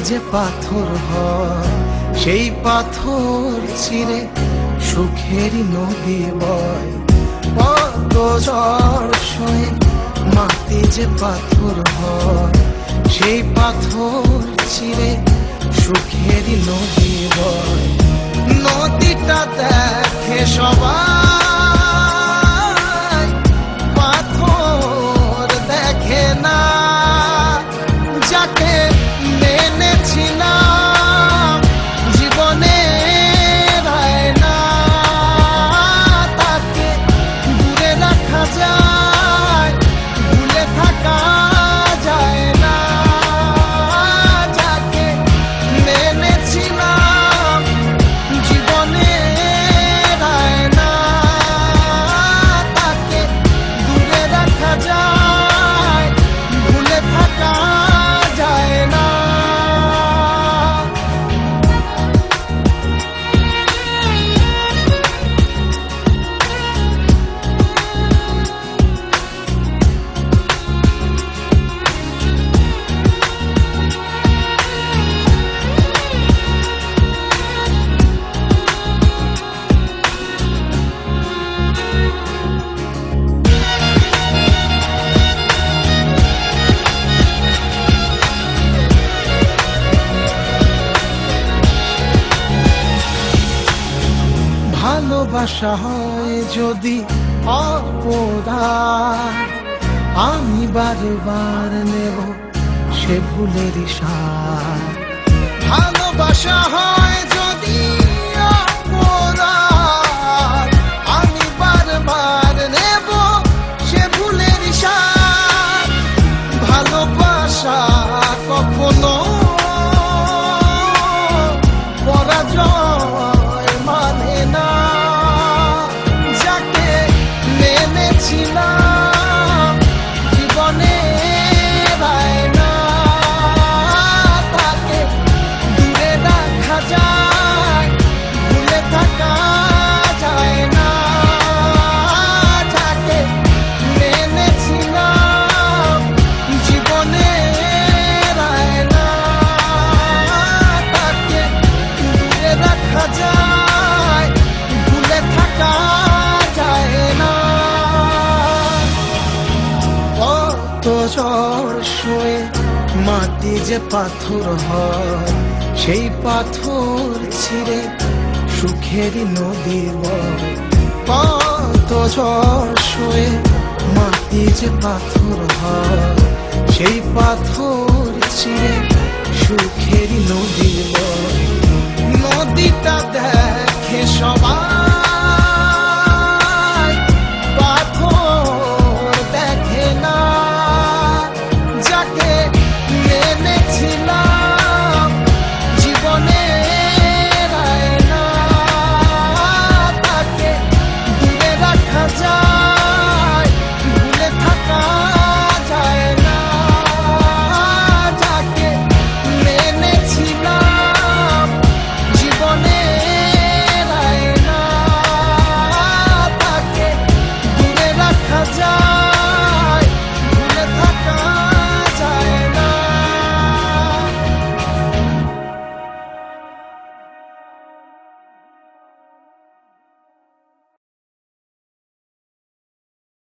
যে পাথর হয় সেই পাথর চিরে সুখেরই নদী বয়। কত ঝড় সয়ে মাটি যে পাথর হয় সেই পাথর চিরে সুখেরই নদী বয়। নদীটা দেখে সবাই, পাথর দেখে না। যাকে মেনেছিলাম জীবনে না, তাকে দূরে রাখা যায়, ভুলে থাকা যায় না। যাকে মেনেছিলাম জীবনে না, তাকে দূরে রাখা যায়, ভুলে থাকা যায় না। ভালোবাসা হয় যদি অপরাধ, আমি বারবার নেব সে ভুলের সাথ। ভালোবাসা হয় যদি অপরাধ, আমি বারবার নেব সে ভুলের সাথ। ভালোবাসা কখনো পরাজয় মানে না। যাকে মেনেছিলাম জীবনে না, তাকে দূরে রাখা যায়, ভুলে থাকা যায় না। যাকে মেনেছিলাম জীবনে না, তাকে দূরে রাখা যায়, ভুলে থাকা যায় না। কত ঝড় সয়ে মাটি যে পাথর হয় সেই পাথর ছিঁড়ে সুখেরই নদী বয়। কত ঝড় সয়ে মাটি যে পাথর হয় সেই পাথর ছিঁড়ে সুখেরই নদী বয়। নদীটা দেখে সবাই,